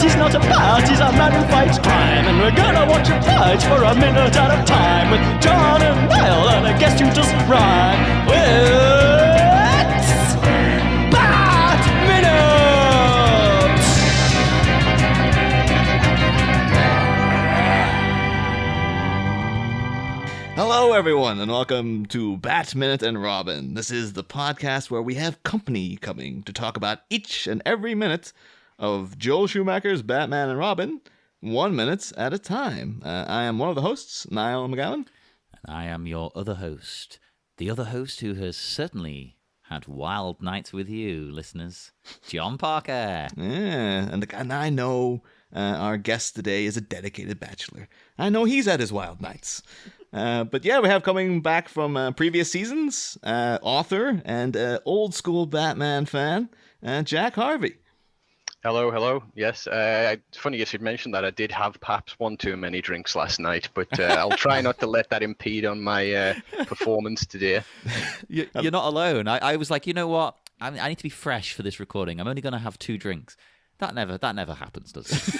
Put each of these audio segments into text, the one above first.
He's not a bat, he's a man who fights crime. And we're gonna watch him fight for a minute at a time. With John and Niall and a guest who doesn't rhyme. It's Bat Minute! Hello everyone and welcome to Bat Minute and Robin. This is the podcast where we have company coming to talk about each and every minute of Joel Schumacher's Batman and Robin, 1 minute at a time. I am one of the hosts, Niall McGowan. And I am your other host. The other host who has certainly had wild nights with you, listeners. John Parker. Yeah, and I know our guest today is a dedicated bachelor. I know he's had his wild nights. But yeah, we have coming back from previous seasons, author and old school Batman fan, Jack Harvey. Hello. Yes, it's funny you should mention that. I did have perhaps one too many drinks last night, but I'll try not to let that impede on my performance today. You're not alone. I was like, you know what? I need to be fresh for this recording. I'm only going to have 2 drinks. That never happens, does it?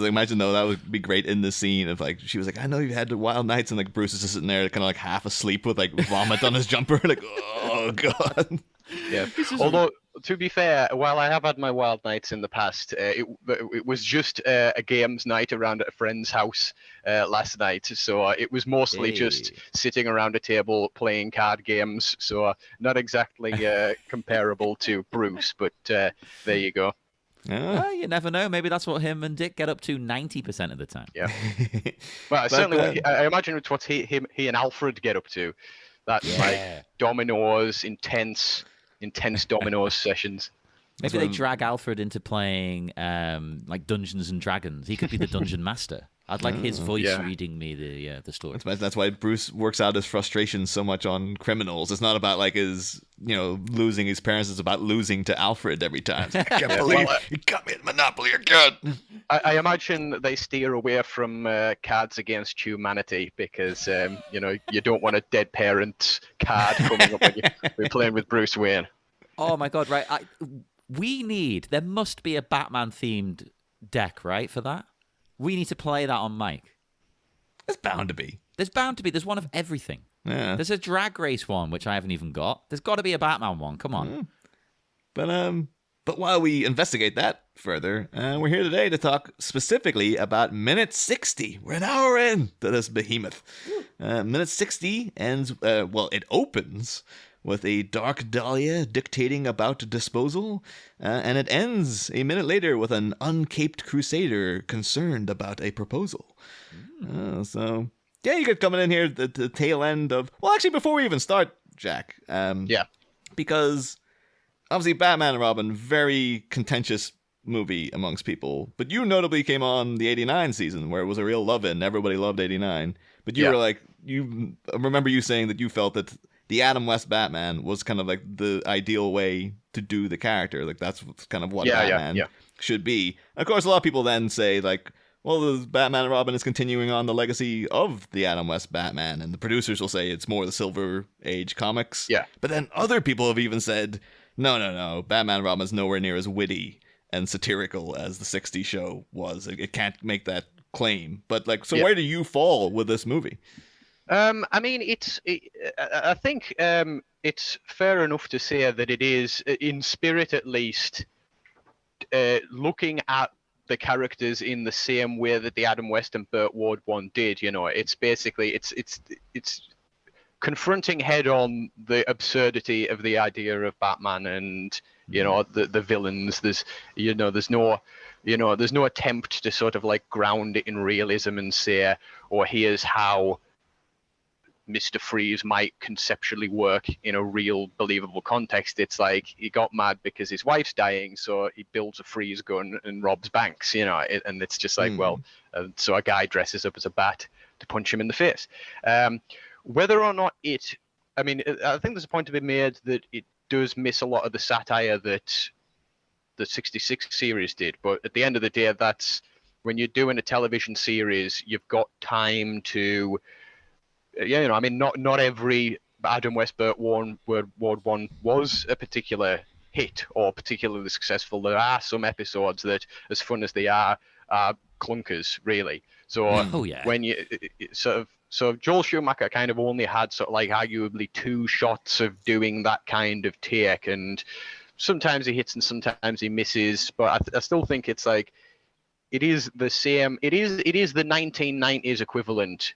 Imagine though, that would be great in the scene of like, she was like, I know you've had wild nights, and like Bruce is just sitting there kind of like half asleep with like vomit on his jumper. Like, oh God. Yeah. Although, to be fair, while I have had my wild nights in the past, it was just a games night around at a friend's house last night. So it was mostly just sitting around a table playing card games. So not exactly comparable to Bruce, but there you go. Well, you never know. Maybe that's what him and Dick get up to 90% of the time. Yeah. Well, certainly, I imagine it's what he and Alfred get up to. That's like dominoes, intense dominoes sessions. Maybe they drag Alfred into playing like Dungeons and Dragons. He could be the dungeon master. I'd like his voice reading me the story. That's why Bruce works out his frustration so much on criminals. It's not about like his losing his parents. It's about losing to Alfred every time. I can't believe you got me at Monopoly again. I imagine they steer away from cards against humanity because you don't want a dead parent card coming up when you're playing with Bruce Wayne. Oh my God! Right, there must be a Batman themed deck, right, for that. We need to play that on mic. There's bound to be. There's one of everything. Yeah. There's a drag race one, which I haven't even got. There's got to be a Batman one. Come on. Yeah. But while we investigate that further, we're here today to talk specifically about minute 60. We're an hour in to this behemoth. Minute 60 ends, it opens with a dark dahlia dictating about disposal, and it ends a minute later with an uncaped crusader concerned about a proposal. So, yeah, you get coming in here at the tail end of... Well, actually, before we even start, Jack, because obviously Batman and Robin, very contentious movie amongst people, but you notably came on the 89 season where it was a real love-in. Everybody loved 89, but you were like, I remember you saying that you felt that the Adam West Batman was kind of like the ideal way to do the character. Like that's kind of what Batman should be. Of course, a lot of people then say like, well, the Batman and Robin is continuing on the legacy of the Adam West Batman, and the producers will say it's more the Silver Age comics. Yeah. But then other people have even said, no, Batman and Robin is nowhere near as witty and satirical as the 60s show was. It can't make that claim. But like, so where do you fall with this movie? I mean, I think it's fair enough to say that it is, in spirit at least, looking at the characters in the same way that the Adam West and Burt Ward one did. It's basically it's confronting head on the absurdity of the idea of Batman and the villains. There's no attempt to sort of like ground it in realism and say, here's how Mr. Freeze might conceptually work in a real believable context. It's like he got mad because his wife's dying, so he builds a freeze gun and robs banks, and it's just like, so a guy dresses up as a bat to punch him in the face. Whether or not I think there's a point to be made that it does miss a lot of the satire that the 66 series did, but at the end of the day, that's when you're doing a television series, you've got time to, I mean, not every Adam West Burt Ward one was a particular hit or particularly successful. There are some episodes that, as fun as they are clunkers, really. So when you sort of Joel Schumacher kind of only had sort of like arguably 2 shots of doing that kind of take, and sometimes he hits and sometimes he misses. But I still think it's like it is the same. It is the 1990s equivalent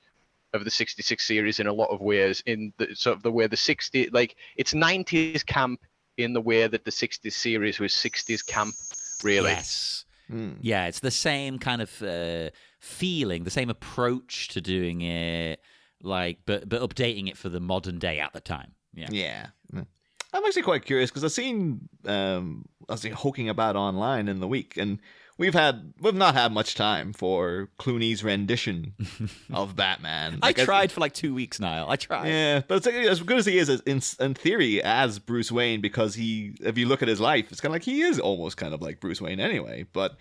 of the 66 series in a lot of ways. In the sort of the way the 60 like it's 90s camp in the way that the 60s series was 60s camp. Really. Yes. Yeah, it's the same kind of feeling, the same approach to doing it, like, but updating it for the modern day at the time. Yeah. I'm actually quite curious because I've seen hoking about online in the week, and we've not had much time for Clooney's rendition of Batman. I tried for like 2 weeks, Niall. I tried. Yeah, but it's like, as good as he is in theory as Bruce Wayne, because if you look at his life, it's kind of like he is almost kind of like Bruce Wayne anyway. But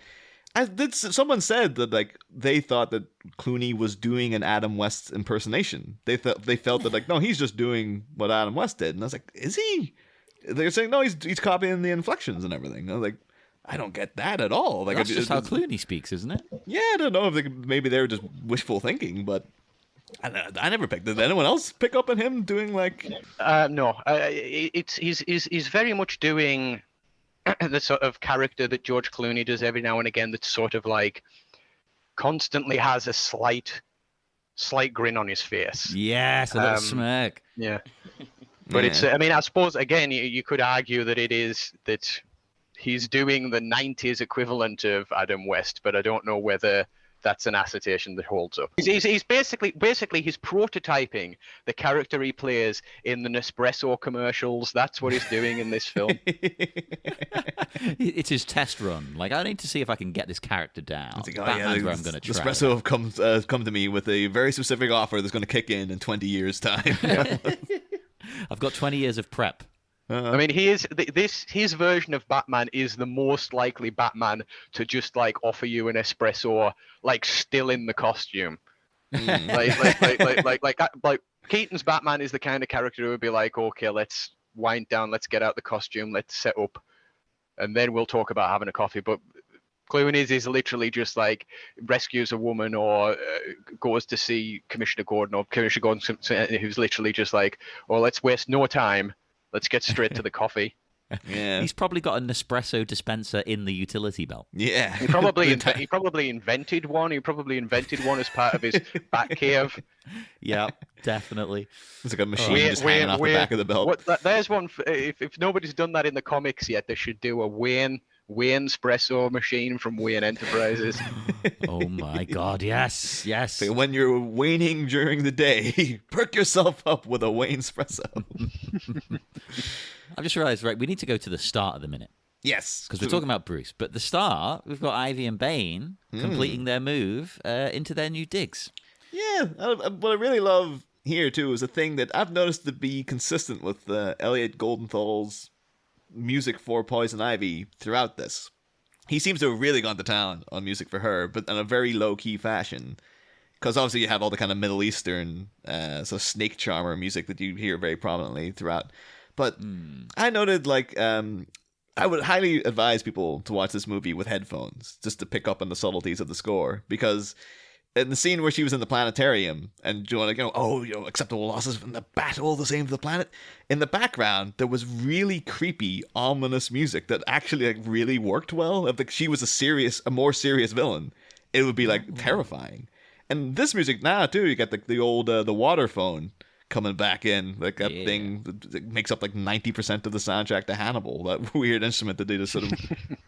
someone said that like they thought that Clooney was doing an Adam West impersonation. They felt that like, no, he's just doing what Adam West did, and I was like, is he? They're saying no, he's copying the inflections and everything. I was like, I don't get that at all. Like, that's just how Clooney speaks, isn't it? Yeah, I don't know if maybe they were just wishful thinking, but I never picked it. Did anyone else pick up on him doing like? No, he's very much doing the sort of character that George Clooney does every now and again. That's sort of like constantly has a slight grin on his face. Yes, a little smirk. Yeah. But it's, I mean, I suppose, again, you could argue that it is that he's doing the 90s equivalent of Adam West, but I don't know whether that's an assertion that holds up. He's basically he's prototyping the character he plays in the Nespresso commercials. That's what he's doing in this film. It's his test run. Like, I need to see if I can get this character down. Like, Batman's where I'm going to try. Nespresso have come to me with a very specific offer that's going to kick in 20 years' time. I've got 20 years of prep. I mean, his version of Batman is the most likely Batman to just like offer you an espresso, like still in the costume. Like Keaton's Batman is the kind of character who would be like, okay, let's wind down, let's get out the costume, let's set up, and then we'll talk about having a coffee. But Clooney's is literally just like rescues a woman or goes to see Commissioner Gordon, who's literally just like, oh, let's waste no time. Let's get straight to the coffee. Yeah, he's probably got a Nespresso dispenser in the utility belt. Yeah, he probably invented one. He probably invented one as part of his Batcave. Yeah, definitely. It's like a machine just hanging off the back of the belt. There's one. If nobody's done that in the comics yet, they should do a Waynespresso machine from Wayne Enterprises. Oh my God! Yes. So when you're waning during the day, perk yourself up with a Waynespresso. I've just realized, right, we need to go to the start of the minute. Yes. Because we're talking about Bruce. But the start, we've got Ivy and Bane completing their move into their new digs. Yeah. What I really love here, too, is a thing that I've noticed to be consistent with Elliot Goldenthal's music for Poison Ivy throughout this. He seems to have really gone to town on music for her, but in a very low-key fashion. Because obviously you have all the kind of Middle Eastern, snake charmer music that you hear very prominently throughout. But I noted, like, I would highly advise people to watch this movie with headphones, just to pick up on the subtleties of the score. Because in the scene where she was in the planetarium, and acceptable losses from the battle, the same for the planet, in the background, there was really creepy, ominous music that actually, like, really worked well. If she was a more serious villain, it would be, like, terrifying. And this music now, too, you got the old, the water phone coming back in, like that thing that makes up like 90% of the soundtrack to Hannibal, that weird instrument that they just sort of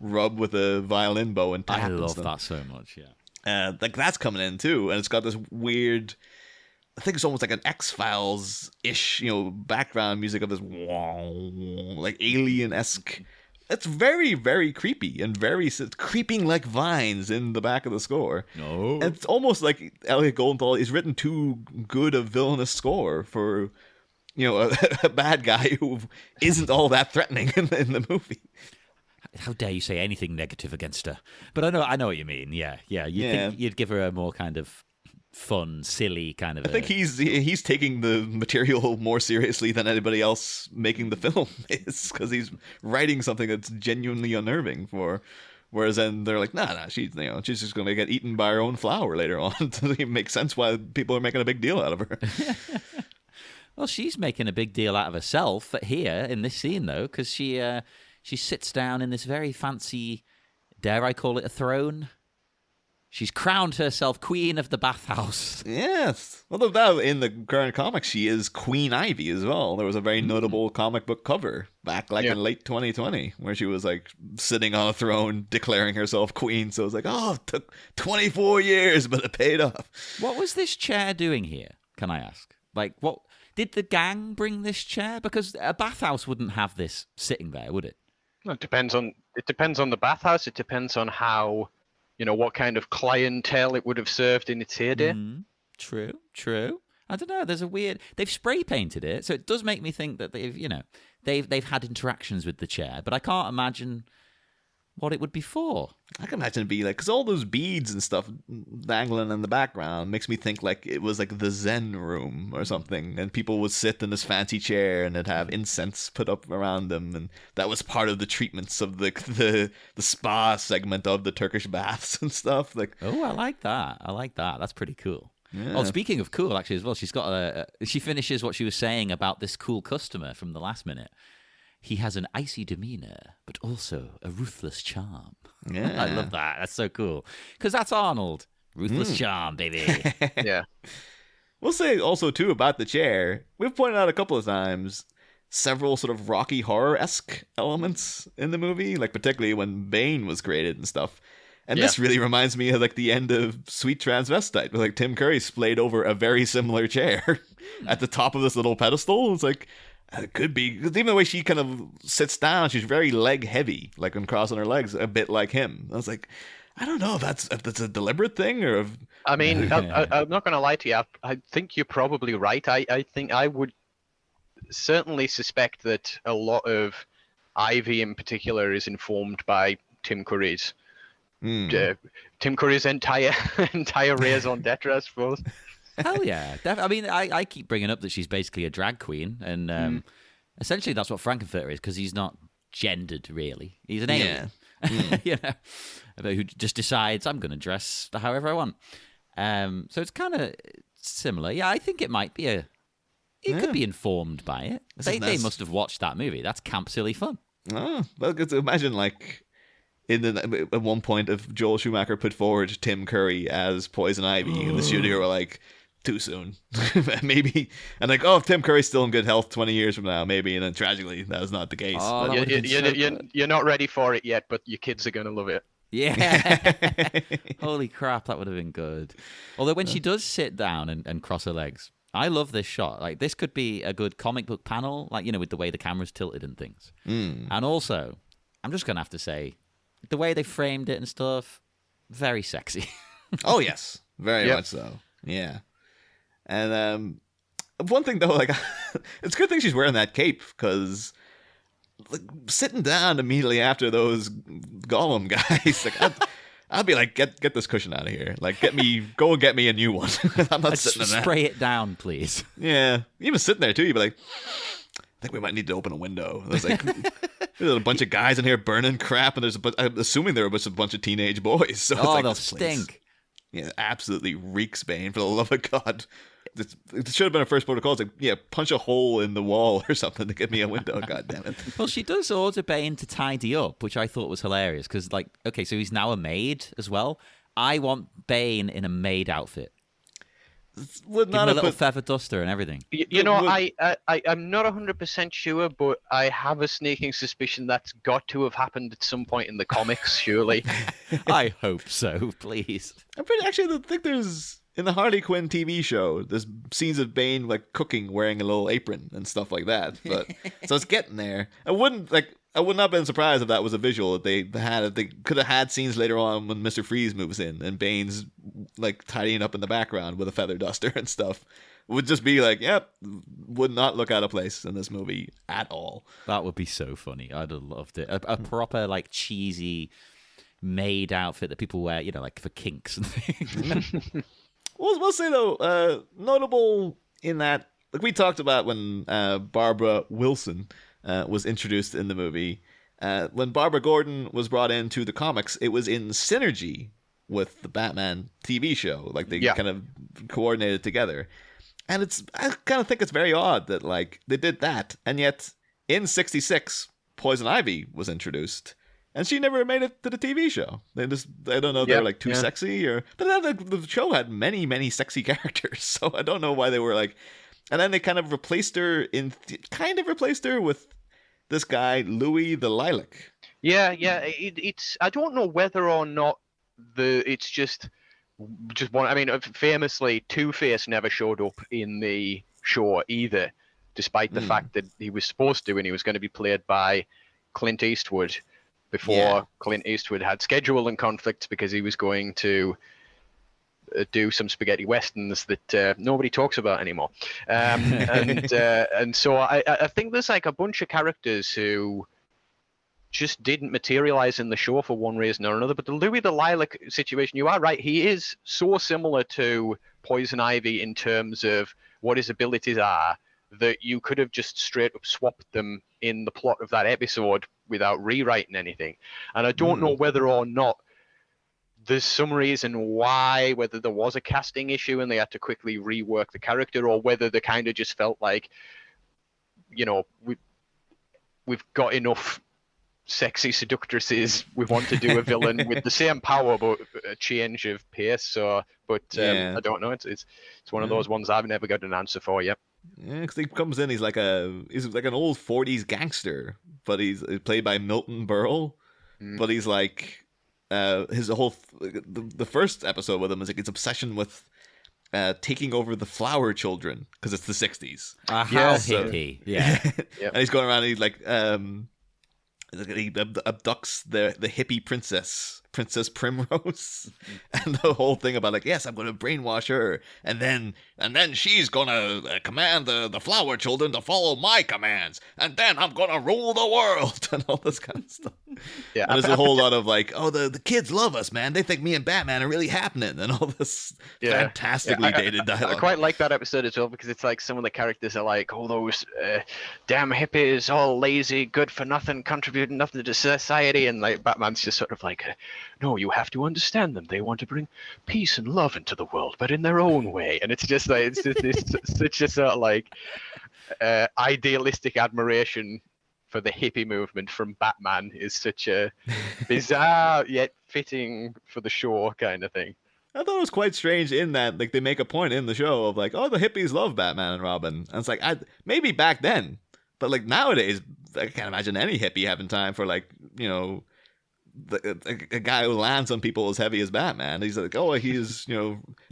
rub with a violin bow and tap. I love that so much. Like that's coming in too, and it's got this weird, I think it's almost like an X-Files ish, background music of this like alien-esque. It's very, very creepy and it's creeping like vines in the back of the score. No, and it's almost like Elliot Goldenthal is written too good a villainous score for, a bad guy who isn't all that threatening in the movie. how dare you say anything negative against her? But I know what you mean. Yeah. Think you'd give her a more kind of fun, silly kind of. I think he's taking the material more seriously than anybody else making the film is, because he's writing something that's genuinely unnerving for. Whereas then they're like, nah, she's just gonna get eaten by her own flower later on. It doesn't even make sense why people are making a big deal out of her. Well, she's making a big deal out of herself here in this scene, though, because she sits down in this very fancy, dare I call it a throne? She's crowned herself Queen of the Bathhouse. Yes. Although now in the current comics, she is Queen Ivy as well. There was a very notable comic book cover back in late 2020 where she was like sitting on a throne declaring herself queen. So it was like, oh, it took 24 years, but it paid off. What was this chair doing here, can I ask? Like, what did the gang bring this chair? Because a bathhouse wouldn't have this sitting there, would it? It depends on the bathhouse. It depends on how, what kind of clientele it would have served in its heyday. True. I don't know. There's a weird. They've spray painted it, so it does make me think that they've had interactions with the chair, but I can't imagine what it would be for. I can imagine it'd be like, because all those beads and stuff dangling in the background makes me think like it was like the Zen room or something, and people would sit in this fancy chair and they'd have incense put up around them, and that was part of the treatments of the spa segment of the Turkish baths and stuff. Like, oh, I like that. That's pretty cool. Yeah. Oh, speaking of cool, actually, as well, she's got she finishes what she was saying about this cool customer from the last minute. He has an icy demeanor, but also a ruthless charm. Yeah. I love that. That's so cool. Because that's Arnold. Ruthless charm, baby. Yeah. We'll say also, too, about the chair. We've pointed out a couple of times several sort of Rocky Horror-esque elements in the movie, like particularly when Bane was created and stuff. And this really reminds me of like the end of Sweet Transvestite, where like Tim Curry splayed over a very similar chair at the top of this little pedestal. It's like, it could be, because even the way she kind of sits down, she's very leg heavy, like when crossing her legs, a bit like him. I was like, I don't know if that's a deliberate thing or if... I mean, I'm not going to lie to you. I think you're probably right. I think I would certainly suspect that a lot of Ivy in particular is informed by Tim Curry's entire raison d'etre, I suppose. Hell yeah. I mean, I keep bringing up that she's basically a drag queen, and essentially that's what Frankenfurter is, because he's not gendered, really. He's an alien. Who just decides, I'm going to dress however I want. So it's kind of similar. Yeah, I think it might be it could be informed by it. They must have watched that movie. That's camp silly fun. Oh, well, imagine like at one point if Joel Schumacher put forward Tim Curry as Poison Ivy in the studio, were like, too soon. Maybe. And like, oh, if Tim Curry's still in good health 20 years from now, maybe. And then tragically, that is not the case. Oh, you're not ready for it yet, but your kids are going to love it. Yeah. Holy crap, that would have been good. Although when she does sit down and cross her legs, I love this shot. Like, this could be a good comic book panel, like, with the way the camera's tilted and things. And also, I'm just going to have to say, the way they framed it and stuff, very sexy. Oh, yes. Very much so. Yeah. And one thing, though, like, it's a good thing she's wearing that cape, because like, sitting down immediately after those Gollum guys, like, I'd be like, get this cushion out of here. Like, go and get me a new one. I'm not sitting in that. Spray it down, please. Yeah. Even sitting there, too, you'd be like, I think we might need to open a window. There's like there's a bunch of guys in here burning crap, and I'm assuming there was a bunch of teenage boys. So it's like, they'll stink. Yeah, absolutely reeks Bane, for the love of God. It should have been a first protocol. It's like, punch a hole in the wall or something to get me a window. God damn it. Well, she does order Bane to tidy up, which I thought was hilarious, because, like, okay, so he's now a maid as well. I want Bane in a maid outfit. Would not a little feather duster and everything. I'm not 100% sure, but I have a sneaking suspicion that's got to have happened at some point in the comics, surely. I hope so, please. I think there's, in the Harley Quinn TV show, there's scenes of Bane like cooking, wearing a little apron and stuff like that. But so it's getting there. I would not have been surprised if that was a visual that they had. If they could have had scenes later on when Mr. Freeze moves in and Bane's like tidying up in the background with a feather duster and stuff. would just be like, yep, would not look out of place in this movie at all. That would be so funny. I'd have loved it. A proper, like, cheesy maid outfit that people wear, like for kinks and things. We'll say, though, notable in that, like we talked about when Barbara Wilson was introduced in the movie. When Barbara Gordon was brought into the comics, it was in synergy with the Batman TV show. Like, they kind of coordinated together. And I kind of think it's very odd that, like, they did that. And yet, in 66, Poison Ivy was introduced. And she never made it to the TV show. I don't know, they're like too sexy but then the show had many, many sexy characters. So I don't know why they were like, and then they kind of replaced her with this guy, Louis the Lilac. Yeah. It's, I don't know whether or not it's just one. I mean, famously, Two-Face never showed up in the show either, despite the fact that he was supposed to, and he was going to be played by Clint Eastwood. Before Clint Eastwood had scheduling conflicts because he was going to do some spaghetti westerns that nobody talks about anymore. And so I think there's like a bunch of characters who just didn't materialize in the show for one reason or another. But the Louis the Lilac situation, you are right. He is so similar to Poison Ivy in terms of what his abilities are that you could have just straight up swapped them in the plot of that episode without rewriting anything. And I don't know whether or not there's some reason why, whether there was a casting issue and they had to quickly rework the character, or whether they kind of just felt like, we've got enough sexy seductresses. We want to do a villain with the same power but a change of pace. So, I don't know. It's one of those ones I've never got an answer for yet. Yeah, because he comes in, he's like an old 40s gangster, but he's played by Milton Berle. But he's like, his whole the first episode with him is like his obsession with taking over the flower children because it's the 60s. How hippie, yeah. And he's going around and he's like, he abducts the hippie Princess Primrose, and the whole thing about like, yes, I'm going to brainwash her, and then she's going to command the flower children to follow my commands, and then I'm going to rule the world, and all this kind of stuff. Yeah, and there's a whole lot of like, oh, the kids love us, man. They think me and Batman are really happening, and all this fantastically dated dialogue. I quite like that episode as well because it's like some of the characters are like, oh, those damn hippies, all lazy, good for nothing, contributing nothing to society, and like Batman's just sort of like, no, you have to understand them. They want to bring peace and love into the world, but in their own way. And it's just like it's such a sort of like idealistic admiration for the hippie movement from Batman is such a bizarre yet fitting for the show kind of thing. I thought it was quite strange in that like they make a point in the show of like, oh, the hippies love Batman and Robin. And it's like, maybe back then, but like nowadays, I can't imagine any hippie having time for like, a guy who lands on people as heavy as Batman. He's like, oh, he's,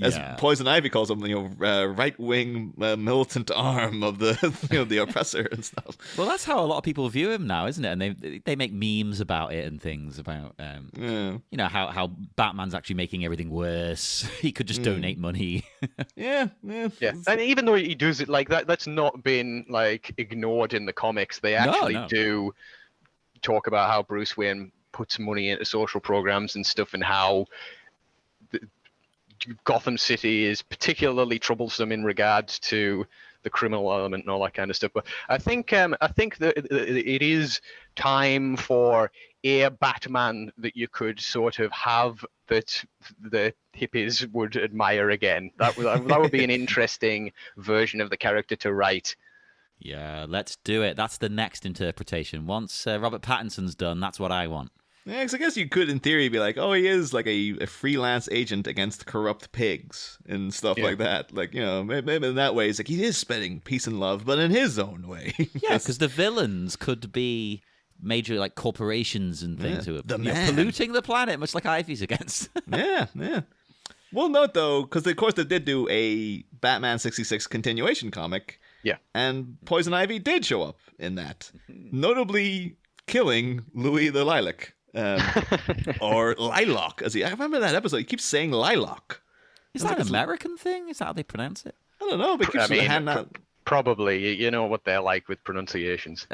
as Poison Ivy calls him, right-wing militant arm of the, the oppressor and stuff. Well, that's how a lot of people view him now, isn't it? And they make memes about it and things about, how Batman's actually making everything worse. He could just donate money. Yeah. And even though he does it like that, that's not been like ignored in the comics. They actually do talk about how Bruce Wayne puts money into social programs and stuff, and how Gotham City is particularly troublesome in regards to the criminal element and all that kind of stuff. But I think that it is time for a Batman that you could sort of have that the hippies would admire again. That would be an interesting version of the character to write. Yeah, let's do it. That's the next interpretation. Once Robert Pattinson's done, that's what I want. Yeah, because I guess you could, in theory, be like, oh, he is like a freelance agent against corrupt pigs and stuff like that. Like, maybe in that way, it's like he is spreading peace and love, but in his own way. Yeah, because the villains could be major like corporations and things who are polluting the planet, much like Ivy's against. Yeah. We'll note, though, because of course they did do a Batman 66 continuation comic. Yeah. And Poison Ivy did show up in that, notably killing Louis the Lilac. Or Lilac, I remember that episode. He keeps saying Lilac. Is that an American thing? Is that how they pronounce it? don't know, but it keeps handing out. Probably, you know what they're like with pronunciations.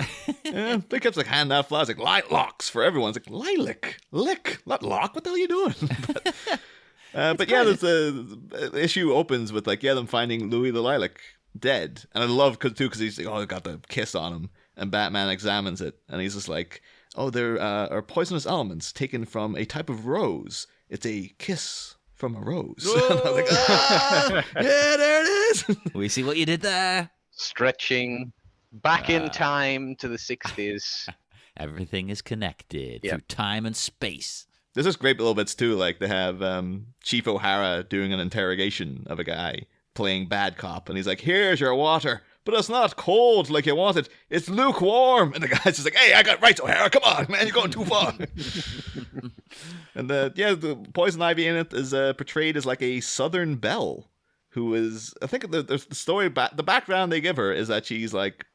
Yeah, they kept handing out flowers like lilacs for everyone. It's like lilac, lick, not lock. What the hell are you doing? But yeah, the issue opens with them finding Louis the Lilac dead, and I love because he's like, got the kiss on him, and Batman examines it, and he's just like, there are poisonous elements taken from a type of rose. It's a kiss from a rose. And I was like, yeah, there it is. We see what you did there. Stretching back in time to the 60s. Everything is connected through time and space. There's just great little bits too, like they have Chief O'Hara doing an interrogation of a guy playing bad cop, and he's like, "Here's your water, but it's not cold like you want it. It's lukewarm." And the guy's just like, "Hey, I got rights, O'Hara. Come on, man, you're going too far." And the Poison Ivy in it is portrayed as like a Southern belle, who is, I think the story the background they give her is that she's like,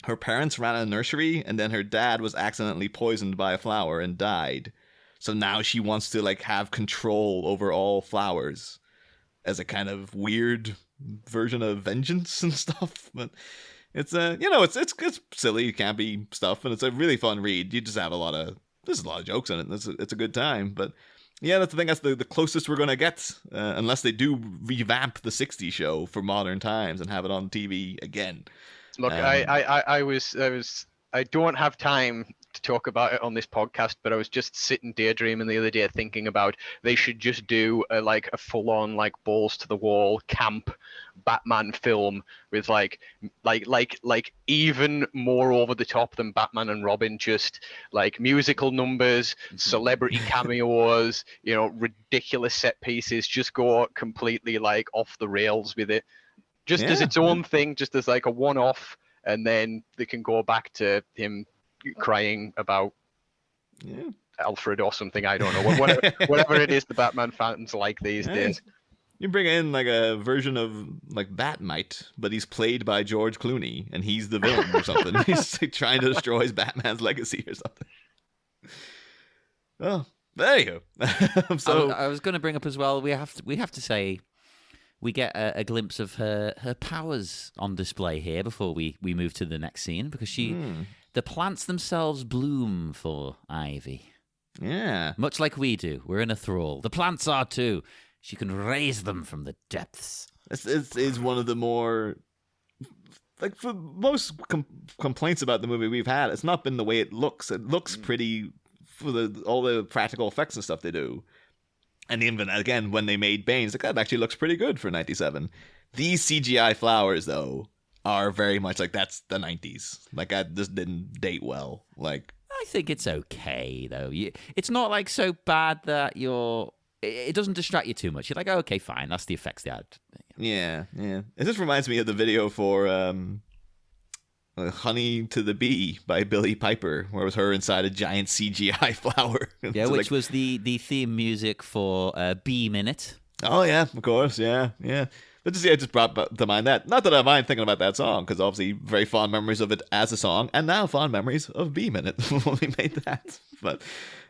her parents ran a nursery, and then her dad was accidentally poisoned by a flower and died. So now she wants to have control over all flowers as a kind of weird version of vengeance and stuff. But it's it's silly, campy stuff, and it's a really fun read. You just have there's a lot of jokes in it. It's a good time. But yeah, that's the thing. That's the closest we're gonna get, unless they do revamp the '60s show for modern times and have it on TV again. Look, I don't have time to talk about it on this podcast, but I was just sitting daydreaming the other day thinking about they should just do a full-on balls to the wall camp Batman film with like even more over the top than Batman and Robin, just musical numbers, celebrity cameos, ridiculous set pieces, just go completely off the rails with it, just as its own thing, just as a one-off, and then they can go back to him crying about Alfred or something. I don't know. Whatever it is the Batman fans like these days. You bring in a version of Batmite, but he's played by George Clooney, and he's the villain or something. He's trying to destroy Batman's legacy or something. Oh, there you go. So I was going to bring up as well. We have to say we get a glimpse of her powers on display here before we move to the next scene, because the plants themselves bloom for Ivy. Yeah. Much like we do. We're in a thrall. The plants are too. She can raise them from the depths. This is one of the more... for most complaints about the movie we've had, it's not been the way it looks. It looks pretty... for all the practical effects and stuff they do. And even, again, when they made Bane, it's that actually looks pretty good for 97. These CGI flowers, though, are very much that's the 90s. That just didn't date well. I think it's okay, though. It's not so bad that it doesn't distract you too much. You're like, oh, okay, fine, that's the effects they had. Yeah. It just reminds me of the video for Honey to the Bee by Billie Piper, where it was her inside a giant CGI flower. Yeah, so which was the theme music for Bee Minute. Oh, yeah, of course, yeah. But it just brought to mind that. Not that I mind thinking about that song, because obviously very fond memories of it as a song, and now fond memories of Bee Minute when we made that. But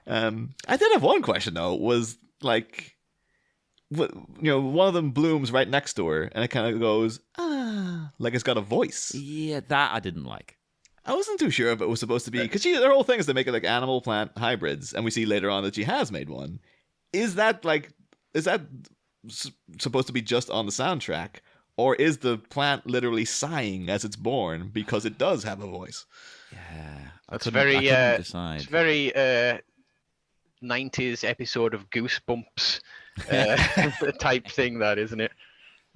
I did have one question, though, was one of them blooms right next to her, and it kind of goes, it's got a voice. Yeah, that I didn't like. I wasn't too sure if it was supposed to be, because their whole thing is to make it animal plant hybrids, and we see later on that she has made one. Is that supposed to be just on the soundtrack, or is the plant literally sighing as it's born because it does have a voice? Yeah, it's very 90s episode of Goosebumps type thing, that, isn't it?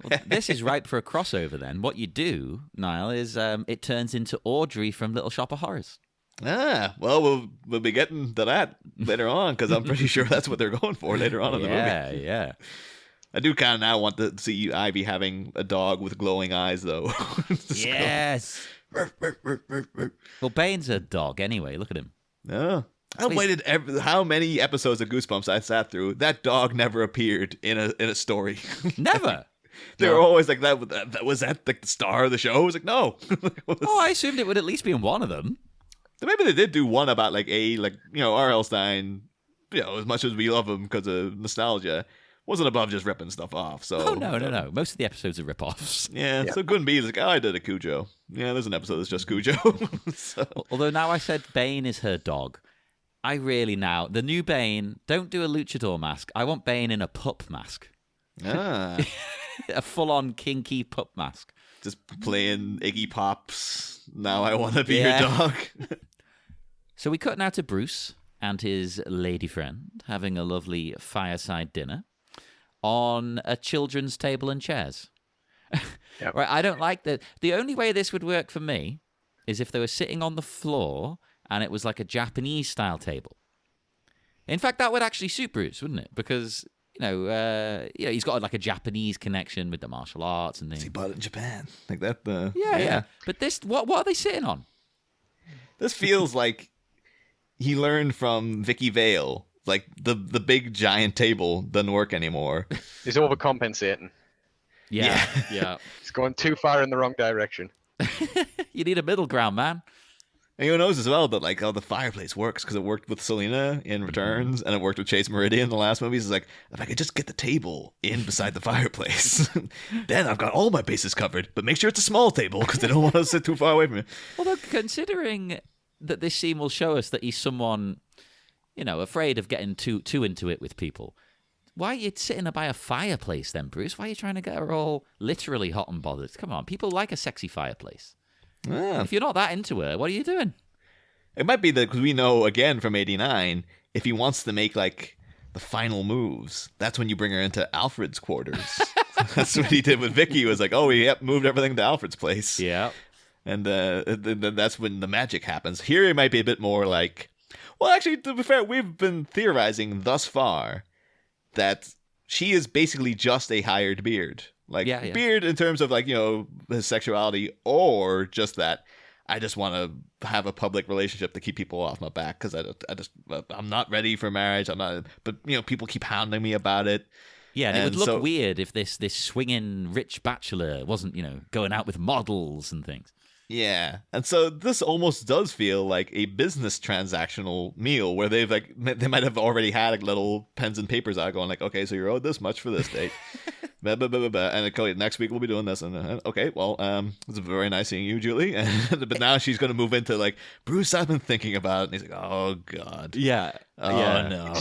Well, this is ripe for a crossover then. What you do, Niall, is it turns into Audrey from Little Shop of Horrors. Well, we'll be getting to that later on, because I'm pretty sure that's what they're going for later on in the movie. Yeah. I do kind of now want to see Ivy having a dog with glowing eyes, though. Yes. Well, Bane's a dog anyway. Look at him. Yeah. I waited how many episodes of Goosebumps I sat through. That dog never appeared in a story. Never. They were always like that. Was that the star of the show? I was like, no. I assumed it would at least be in one of them. Maybe they did do one about R.L. Stine. As much as we love him because of nostalgia, wasn't above just ripping stuff off. So Oh, no. Most of the episodes are rip-offs. Yeah, so it couldn't be like, oh, I did a Cujo. Yeah, there's an episode that's just Cujo. So, Although now I said Bane is her dog. I really now, the new Bane, don't do a luchador mask. I want Bane in a pup mask. ah, A full-on kinky pup mask. just playing Iggy Pop's Now I Want to Be Yeah. Your Dog. So we cut now to Bruce and his lady friend having a lovely fireside dinner on a children's table and chairs. Yep. Right, I don't like that. The only way this would work for me is if they were sitting on the floor and it was like a Japanese-style table. In fact, that would actually suit Bruce, wouldn't it? Because, he's got like a Japanese connection with the martial arts and things. He bought it in Japan. Like that. Yeah. But this, what are they sitting on? This feels like he learned from Vicky Vale. Like the big giant table doesn't work anymore. He's overcompensating. Yeah. He's going too far in the wrong direction. You need a middle ground, man. And who knows as well that like how the fireplace works because it worked with Selena in Returns and it worked with Chase Meridian in the last movies. It's like, if I could just get the table in beside the fireplace, then I've got all my bases covered. But make sure it's a small table because they don't want to sit too far away from it. Although, considering that this scene will show us that he's someone, afraid of getting too into it with people, why are you sitting by a fireplace then, Bruce? Why are you trying to get her all literally hot and bothered? Come on, people like a sexy fireplace. Ah. If you're not that into her, what are you doing? It might be that because we know again from '89, if he wants to make like the final moves, that's when you bring her into Alfred's quarters. That's what he did with Vicky. Was like, oh, he moved everything to Alfred's place. Yeah. And then that's when the magic happens. Here it might be a bit more like, well, actually, to be fair, we've been theorizing thus far that she is basically just a hired beard. Like, Yeah. beard in terms of like, his sexuality, or just that I just want to have a public relationship to keep people off my back because I'm not ready for marriage. I'm not, but people keep hounding me about it. Yeah, and it would look so- weird if this swinging rich bachelor wasn't, going out with models and things. Yeah, and so this almost does feel like a business transactional meal where they might have already had like little pens and papers out going like, okay, so you're owed this much for this date, blah, blah, blah, blah, blah. And okay, next week we'll be doing this, and okay, well, it's very nice seeing you, Julie, but now she's going to move into like, Bruce, I've been thinking about it, and he's like, oh god, Yeah. oh no,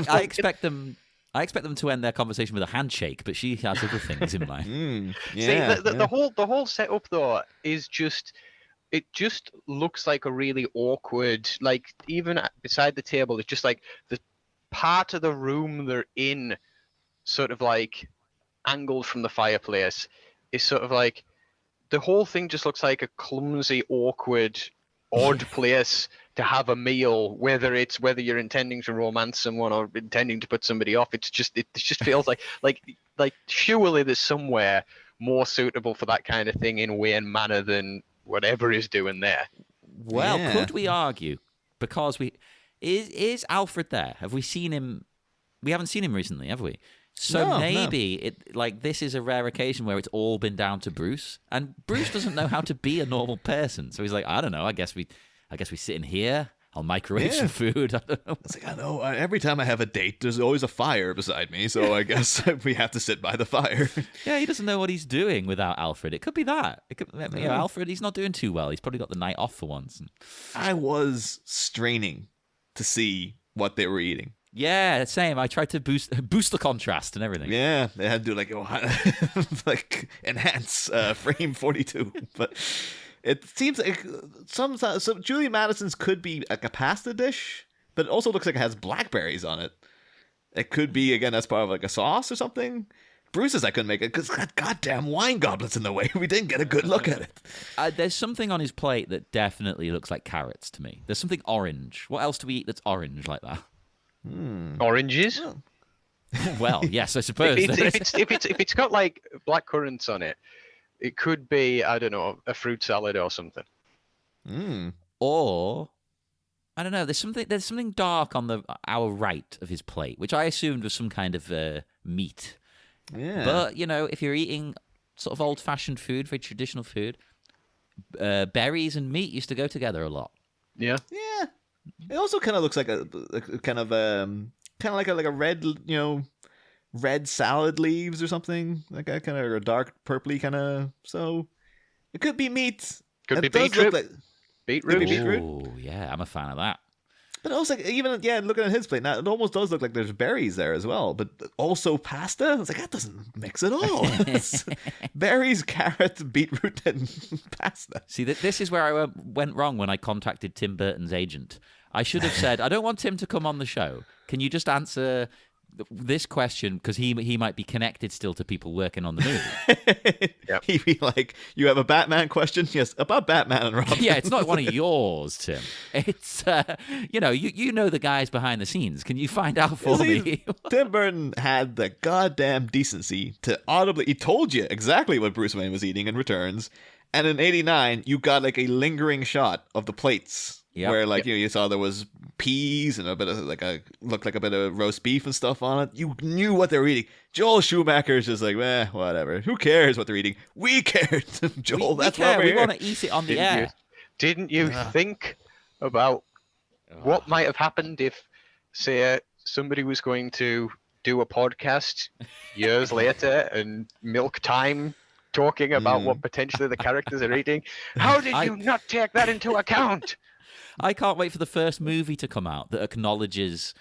I expect them. I expect them to end their conversation with a handshake, but she has other things in mind. yeah, See, the whole setup though is just, it just looks like a really awkward, like even beside the table, it's just like the part of the room they're in, sort of like angled from the fireplace, is sort of like, the whole thing just looks like a clumsy, awkward, odd place to have a meal, whether you're intending to romance someone or intending to put somebody off. It just feels like surely there's somewhere more suitable for that kind of thing in Wayne Manor than whatever is doing there. Well, Yeah. could we argue, because is Alfred there? Have we seen him? We haven't seen him recently, have we? So No, maybe this is a rare occasion where it's all been down to Bruce, and Bruce doesn't know how to be a normal person. So he's like, I don't know. I guess we sit in here. I'll microwave some food. I don't know. It's like, I know, every time I have a date, there's always a fire beside me, so I guess we have to sit by the fire. Yeah, he doesn't know what he's doing without Alfred. It could be that. It could, Alfred, he's not doing too well. He's probably got the night off for once. I was straining to see what they were eating. Yeah, same. I tried to boost the contrast and everything. Yeah, they had to do like enhance frame 42, but it seems like sometimes Julie Madison's could be like a pasta dish, but it also looks like it has blackberries on it. It could be again as part of like a sauce or something. Bruce's I couldn't make it because got goddamn wine goblets in the way. We didn't get a good look at it. There's something on his plate that definitely looks like carrots to me. There's something orange. What else do we eat that's orange like that? Oranges? Well, yes, I suppose. If it's got like black currants on it, it could be, I don't know, a fruit salad or something. Or I don't know. There's something dark on our right of his plate, which I assumed was some kind of meat. Yeah, But if you're eating sort of old-fashioned food, very traditional food, berries and meat used to go together a lot. Yeah. yeah. It also kind of looks like a kind of like a red, red salad leaves or something like that, kind of a dark purpley kind of. So it could be meat. Could It be does look like beetroot. beetroot. Oh, yeah, I'm a fan of that. But also, even looking at his plate now, it almost does look like there's berries there as well. But also pasta. It's like that doesn't mix at all. It's berries, carrot, beetroot, and pasta. See, this is where I went wrong when I contacted Tim Burton's agent. I should have said, I don't want Tim to come on the show. Can you just answer this question, because he might be connected still to people working on the movie. Yep. He'd be like, "You have a Batman question? Yes, about Batman and Robin." Yeah, it's not one of yours, Tim. It's you know the guys behind the scenes. Can you find out for me? Tim Burton had the goddamn decency to audibly. He told you exactly what Bruce Wayne was eating in Returns, and in '89 you got like a lingering shot of the plates. Yep. Where you saw there was peas and a bit of looked like a bit of roast beef and stuff on it. You knew what they were eating. Joel Schumacher's just like, whatever. Who cares what they're eating? We care, Joel. That's why we're we here. want to eat it on the air. Didn't you think about what might have happened if, say, somebody was going to do a podcast years later and milk time talking about what potentially the characters are eating? How did you not take that into account? I can't wait for the first movie to come out that acknowledges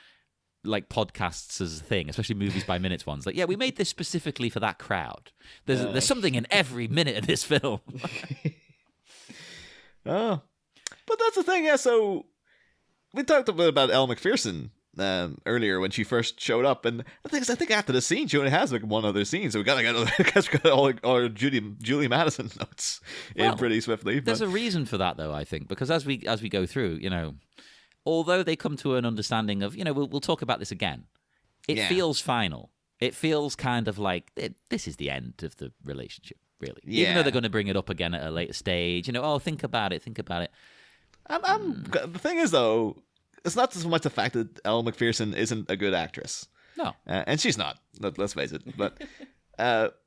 like podcasts as a thing, especially movies by minutes ones. Like, yeah, we made this specifically for that crowd. There's something in every minute of this film. Oh, but that's the thing. Yeah, so we talked a bit about Elle Macpherson earlier when she first showed up, and I think after the scene she only has like one other scene, so we got all our Julie Madison notes in pretty swiftly. But There's a reason for that, though, I think, because as we go through, although they come to an understanding of, we'll talk about this again. It feels final. It feels kind of like this is the end of the relationship, really. Yeah. Even though they're going to bring it up again at a later stage. Think about it. The thing is, though, it's not so much the fact that Elle Macpherson isn't a good actress. No. And she's not, let's face it. But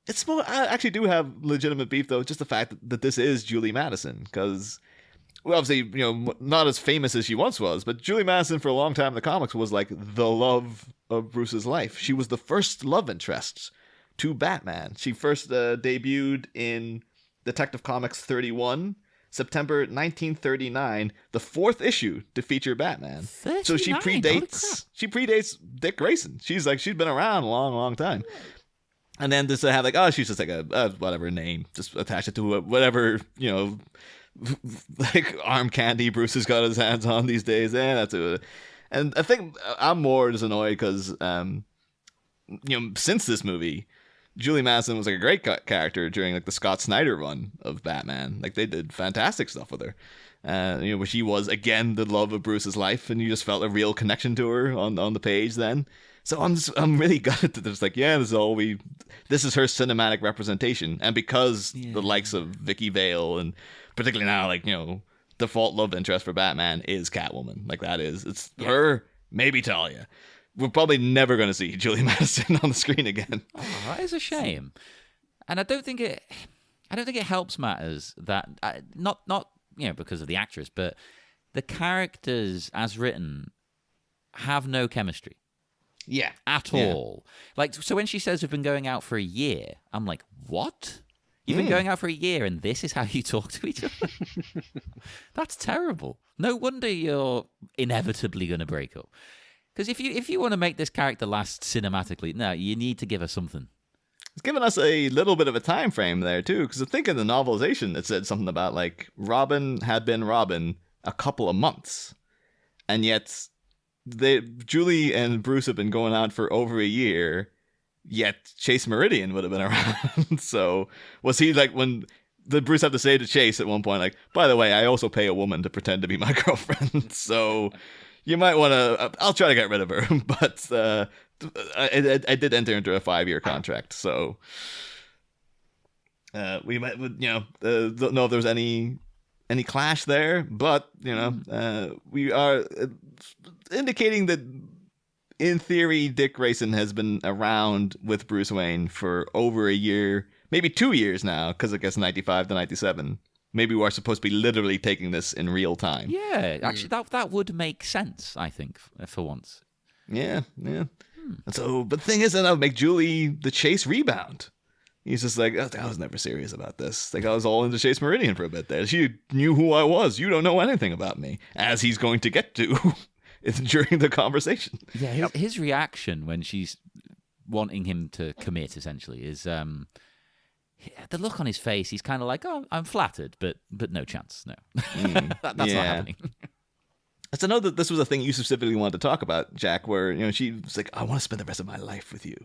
it's more, I actually do have legitimate beef, though, just the fact that this is Julie Madison. Because, obviously, not as famous as she once was, but Julie Madison for a long time in the comics was like the love of Bruce's life. She was the first love interest to Batman. She first debuted in Detective Comics 31, September 1939, the fourth issue to feature Batman. 39? So she predates Dick Grayson. She's been around a long, long time. And then just to have she's just like a whatever name, just attach it to whatever, like arm candy Bruce has got his hands on these days. That's it. And I think I'm more just annoyed because, since this movie, Julie Madison was like a great character during like the Scott Snyder run of Batman. Like they did fantastic stuff with her. Where she was again the love of Bruce's life, and you just felt a real connection to her on the page then. So I'm really gutted that there's this is her cinematic representation, and because the likes of Vicky Vale and particularly now default love interest for Batman is Catwoman. Like it's her, maybe Talia. We're probably never going to see Julie Madison on the screen again. Oh, that is a shame, and I don't think it helps matters that not because of the actress, but the characters as written have no chemistry. Yeah, at all. So when she says we've been going out for a year, I'm like, what? You've been going out for a year, and this is how you talk to each other? That's terrible. No wonder you're inevitably going to break up. Because if you want to make this character last cinematically, no, you need to give her something. It's given us a little bit of a time frame there, too, because I think in the novelization it said something about, Robin had been Robin a couple of months. And yet, Julie and Bruce have been going out for over a year, yet Chase Meridian would have been around. So, was he, when did Bruce have to say to Chase at one point, by the way, I also pay a woman to pretend to be my girlfriend, so... You might want to. I'll try to get rid of her, but I did enter into a 5-year contract, so we might, don't know if there's any clash there, but we are indicating that in theory, Dick Grayson has been around with Bruce Wayne for over a year, maybe 2 years now, because I guess 95 to 97. Maybe we're supposed to be literally taking this in real time. Yeah, actually, that would make sense, I think, for once. Yeah. And so, but the thing is, that'll make Julie the Chase rebound. He's just like, I was never serious about this. Like, I was all into Chase Meridian for a bit there. She knew who I was. You don't know anything about me, as he's going to get to during the conversation. Yeah, his reaction when she's wanting him to commit, essentially, is the look on his face. He's kind of like, oh, I'm flattered, but no chance. No, that's not happening. So I know that this was a thing you specifically wanted to talk about, Jack, where, she was like, I want to spend the rest of my life with you.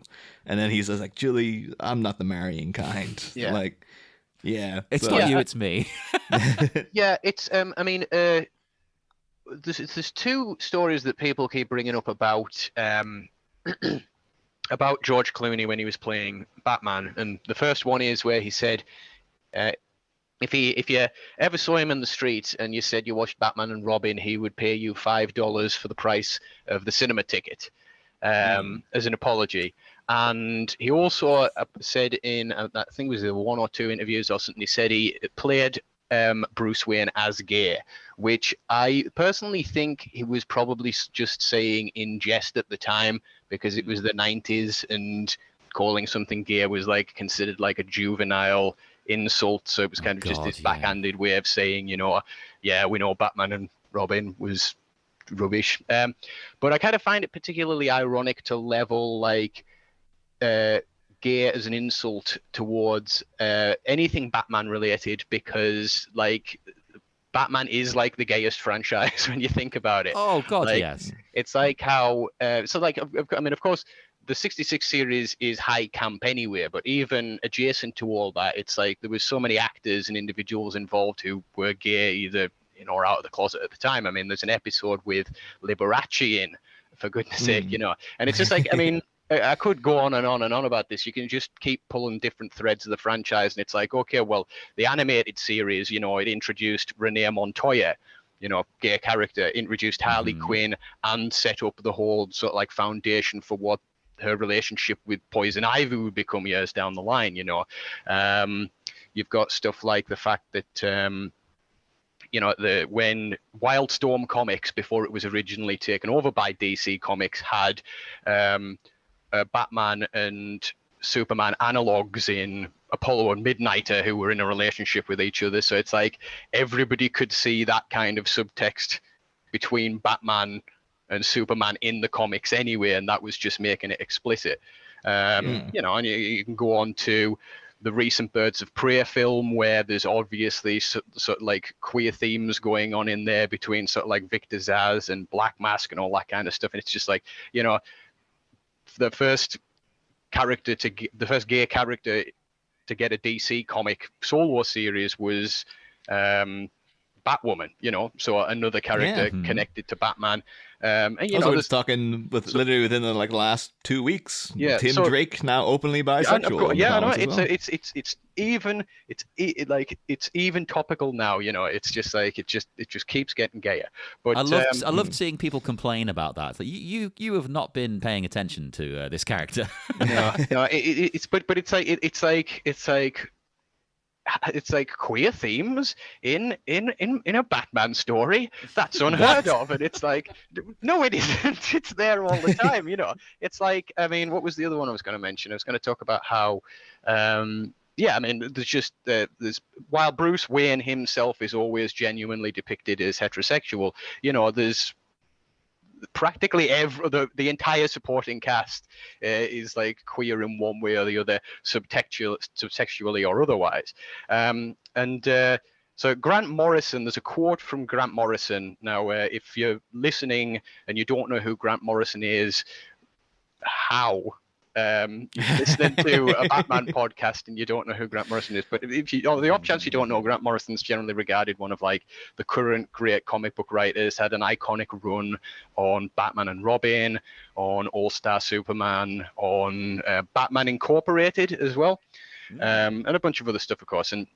And then he's just like, Julie, I'm not the marrying kind. Yeah. Like, yeah. It's not you, it's me. Yeah, it's, there's two stories that people keep bringing up about, about George Clooney when he was playing Batman. And the first one is where he said, if you ever saw him in the street and you said you watched Batman and Robin, he would pay you $5 for the price of the cinema ticket as an apology. And he also said in, I think it was 1 or 2 interviews or something, he said he played Bruce Wayne as gay, which I personally think he was probably just saying in jest at the time, because it was the 90s and calling something gay was like considered like a juvenile insult. So it was kind of just this backhanded way of saying, yeah, we know Batman and Robin was rubbish. But I kind of find it particularly ironic to level like gay as an insult towards anything Batman related, because like Batman is like the gayest franchise when you think about it. Oh God, like, yes. It's like how so like I mean, of course, the 66 series is high camp anyway, but even adjacent to all that, it's like there was so many actors and individuals involved who were gay, either or out of the closet at the time. I mean, there's an episode with Liberace in, for goodness sake, and it's just like, I mean, I could go on and on and on about this. You can just keep pulling different threads of the franchise, and it's like, okay, well, the animated series, it introduced Renee Montoya, gay character, introduced Harley Quinn, and set up the whole sort of like foundation for what her relationship with Poison Ivy would become years down the line. You've got stuff like the fact that when Wildstorm Comics, before it was originally taken over by DC Comics, had Batman and Superman analogs in Apollo and Midnighter who were in a relationship with each other. So it's like everybody could see that kind of subtext between Batman and Superman in the comics anyway, and that was just making it explicit. And you can go on to the recent Birds of Prey film, where there's obviously sort of like queer themes going on in there between sort of like Victor Zsasz and Black Mask and all that kind of stuff. And it's just like, the first gay character to get a DC comic solo series was Batwoman, so another character connected to Batman. And we're talking literally within the last 2 weeks. Yeah, Tim Drake now openly bisexual. It's even topical now. It's just like it just keeps getting gayer. But I loved seeing people complain about that. It's like, you have not been paying attention to this character. It's like queer themes in a Batman story. That's unheard of. And it's like, no, it isn't. It's there all the time. It's like, I mean, what was the other one I was going to mention? I was going to talk about how, there's while Bruce Wayne himself is always genuinely depicted as heterosexual, there's practically the entire supporting cast is like queer in one way or the other, subtextually or otherwise. So Grant Morrison, there's a quote from Grant Morrison. Now, if you're listening and you don't know who Grant Morrison is, how? You're listening to a Batman podcast and you don't know who Grant Morrison is, but the off chance you don't know, Grant Morrison's generally regarded one of like the current great comic book writers. Had an iconic run on Batman and Robin, on All-Star Superman, on Batman Incorporated as well, and a bunch of other stuff, of course. And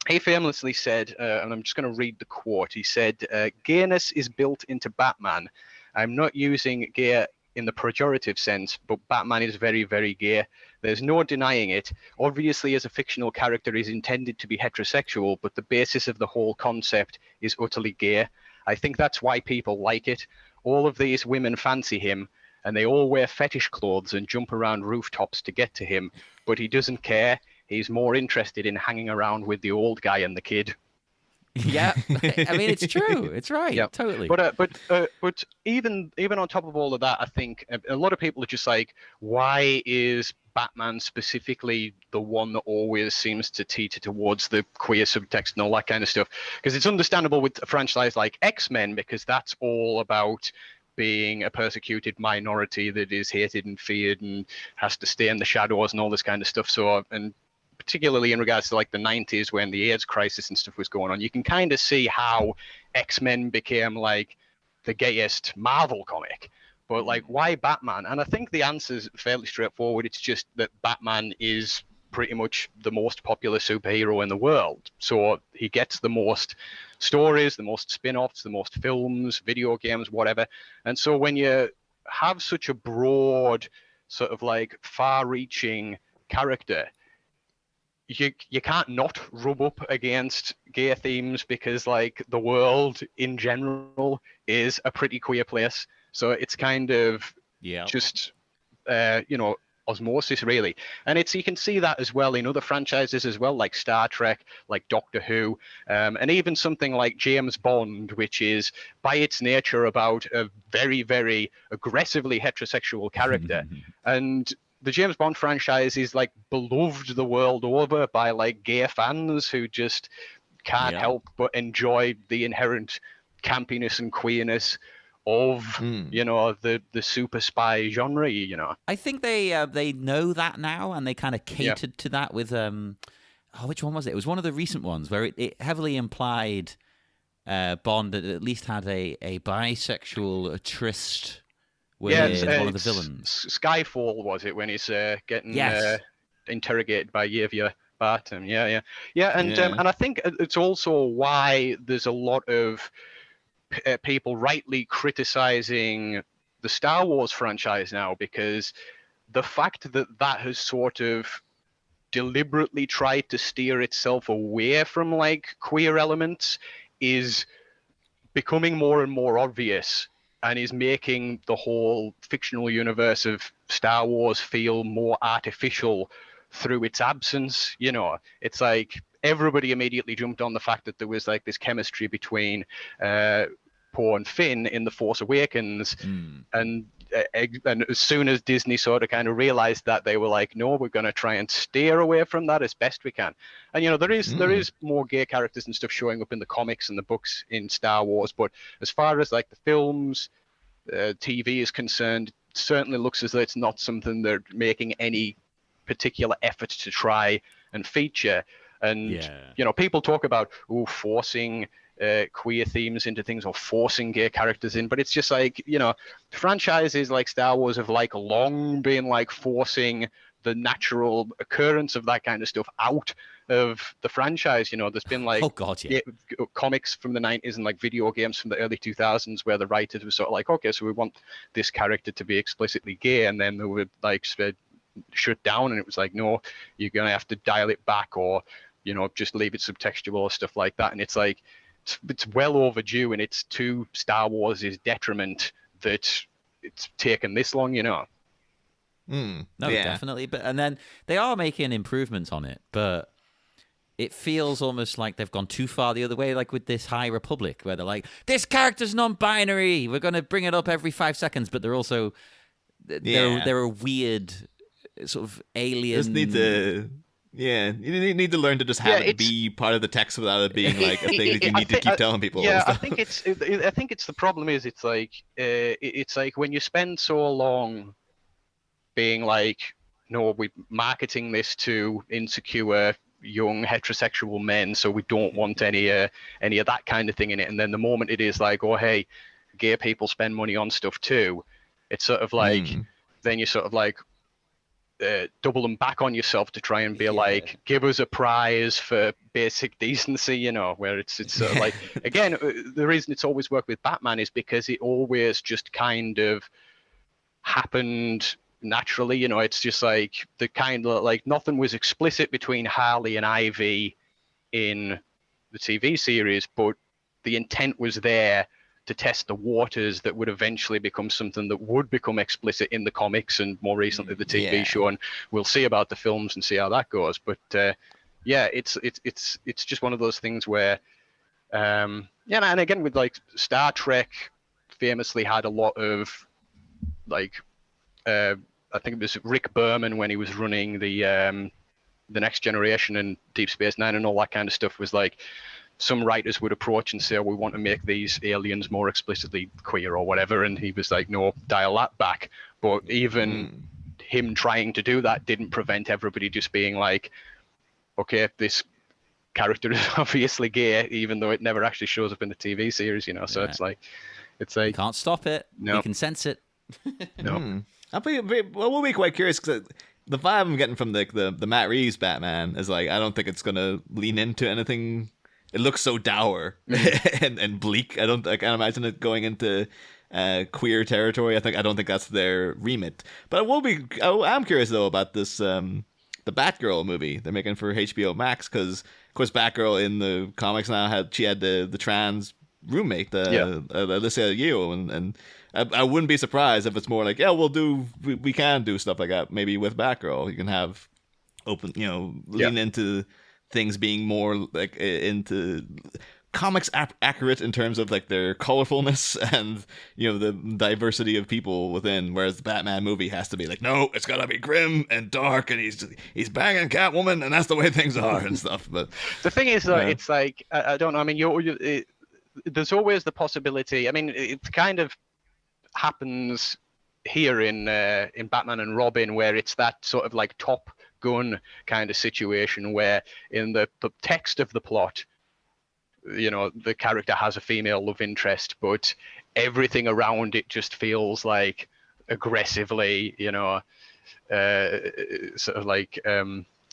he famously said, and I'm just going to read the quote. He said, "Gayness is built into Batman. I'm not using gay in the pejorative sense, but Batman is very, very gay. There's no denying it. Obviously, as a fictional character, he's intended to be heterosexual, but the basis of the whole concept is utterly gay. I think that's why people like it. All of these women fancy him, and they all wear fetish clothes and jump around rooftops to get to him, but he doesn't care. He's more interested in hanging around with the old guy and the kid. Yeah, I mean, it's true. It's right. Yeah, Totally. But even on top of all of that, I think a lot of people are just like, why is Batman specifically the one that always seems to teeter towards the queer subtext and all that kind of stuff? Because it's understandable with a franchise like X-Men, because that's all about being a persecuted minority that is hated and feared and has to stay in the shadows and all this kind of stuff. So, and particularly in regards to like the 90s when the AIDS crisis and stuff was going on, you can kind of see how X-Men became like the gayest Marvel comic. But like, why Batman? And I think the answer's fairly straightforward. It's just that Batman is pretty much the most popular superhero in the world. So he gets the most stories, the most spin-offs, the most films, video games, whatever. And so when you have such a broad, sort of like far-reaching character, you can't not rub up against gay themes, because like the world in general is a pretty queer place. So it's kind of just osmosis really. And you can see that as well in other franchises as well, like Star Trek, like Doctor Who, and even something like James Bond, which is by its nature about a very, very aggressively heterosexual character. And the James Bond franchise is like beloved the world over by like gay fans who just can't help but enjoy the inherent campiness and queerness of the super spy genre. I think they know that now, and they kind of catered to that with which one was it? It was one of the recent ones where it heavily implied Bond at least had a bisexual tryst with one of the villains. Skyfall, was it, when he's getting interrogated by Javier Bardem? And I think it's also why there's a lot of people rightly criticizing the Star Wars franchise now, because the fact that has sort of deliberately tried to steer itself away from like queer elements is becoming more and more obvious, and is making the whole fictional universe of Star Wars feel more artificial through its absence. It's like everybody immediately jumped on the fact that there was like this chemistry between Poe and Finn in The Force Awakens, and as soon as Disney sort of kind of realized that, they were like, no, we're going to try and steer away from that as best we can. And there is more gay characters and stuff showing up in the comics and the books in Star Wars, but as far as like the films, TV is concerned, it certainly looks as though it's not something they're making any particular effort to try and feature. And people talk about forcing queer themes into things, or forcing gay characters in, but it's just like, franchises like Star Wars have like long been like forcing the natural occurrence of that kind of stuff out of the franchise. There's been like comics from the 90s and like video games from the early 2000s where the writers were sort of like, okay, so we want this character to be explicitly gay, and then they would like shut down, and it was like, no, you're gonna have to dial it back, or just leave it subtextual or stuff like that. And it's like, it's well overdue, and it's to Star Wars' detriment that it's taken this long. Definitely. But and then they are making improvements on it, but it feels almost like they've gone too far the other way, like with this High Republic, where they're like, this character's non-binary, we're going to bring it up every 5 seconds, but they're also they're a weird sort of alien. Just need to you need to learn to just have it be part of the text without it being like a thing that you need to keep telling people. I think it's the problem is it's like when you spend so long being like, no, we're marketing this to insecure young heterosexual men, so we don't want any of that kind of thing in it. And then the moment it is like, oh hey, gay people spend money on stuff too, it's sort of like then you sort of like double them back on yourself to try and be like, give us a prize for basic decency, where it's sort of like, again, the reason it's always worked with Batman is because it always just kind of happened naturally. It's just like the kind of like nothing was explicit between Harley and Ivy in the TV series, but the intent was there to test the waters that would eventually become something that would become explicit in the comics and more recently the TV show. And we'll see about the films and see how that goes. But it's just one of those things where, and again with like Star Trek, famously had a lot of like, I think it was Rick Berman when he was running the Next Generation and Deep Space Nine and all that kind of stuff, was like, some writers would approach and say, we want to make these aliens more explicitly queer or whatever. And he was like, no, dial that back. But even him trying to do that didn't prevent everybody just being like, okay, this character is obviously gay, even though it never actually shows up in the TV series, So it's like, you can't stop it. No. You can sense it. No. We'll be quite curious, because the vibe I'm getting from the Matt Reeves Batman is like, I don't think it's going to lean into anything. It looks so dour and bleak. I can't imagine it going into queer territory. I don't think that's their remit. But I'm curious though about this the Batgirl movie they're making for HBO Max, because of course Batgirl in the comics now had the trans roommate, Alicia Yeo, and I wouldn't be surprised if it's more like, we can do stuff like that maybe with Batgirl. You can have open, lean into things being more like into comics accurate in terms of like their colorfulness and the diversity of people within, whereas the Batman movie has to be like, no, it's gotta be grim and dark and he's banging Catwoman and that's the way things are and stuff. But the thing is though, it's like, I don't know, I mean, there's always the possibility, I mean, it kind of happens here in Batman and Robin, where it's that sort of like Top Gun kind of situation where in the text of the plot, the character has a female love interest, but everything around it just feels like aggressively, sort of like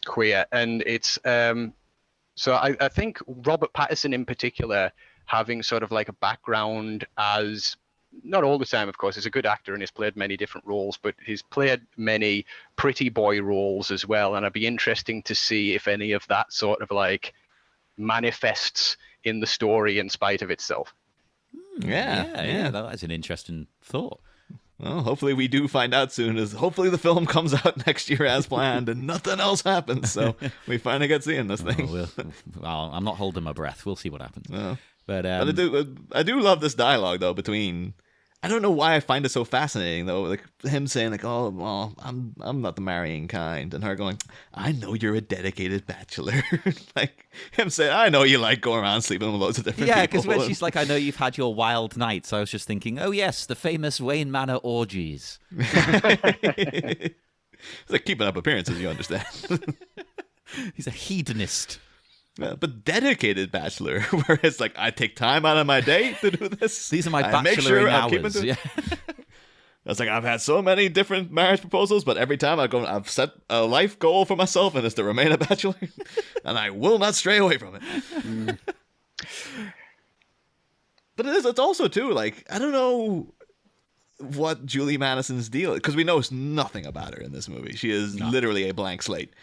queer. And it's so I think Robert Pattinson in particular, having sort of like a background as, not all the time, of course, he's a good actor and he's played many different roles, but he's played many pretty boy roles as well. And it'd be interesting to see if any of that sort of like manifests in the story in spite of itself. Yeah, that's an interesting thought. Well, hopefully we do find out soon, as hopefully the film comes out next year as planned and nothing else happens. So we finally get seeing this thing. Well, I'm not holding my breath. We'll see what happens. But I do love this dialogue though between. I don't know why I find it so fascinating though, like him saying like, "Oh, well, I'm not the marrying kind," and her going, "I know you're a dedicated bachelor." Like him saying, "I know you like going around sleeping with loads of different people." Yeah, because when she's like, "I know you've had your wild nights," I was just thinking, "Oh yes, the famous Wayne Manor orgies." It's like keeping up appearances, you understand. He's a hedonist. But dedicated bachelor, where it's like, I take time out of my day to do this. These are my bacheloring hours. Yeah. It's like, I've had so many different marriage proposals, but every time I've set a life goal for myself, and it's to remain a bachelor, and I will not stray away from it. But it's also too, like, I don't know what Julie Madison's deal is, because we know nothing about her in this movie. She is literally a blank slate.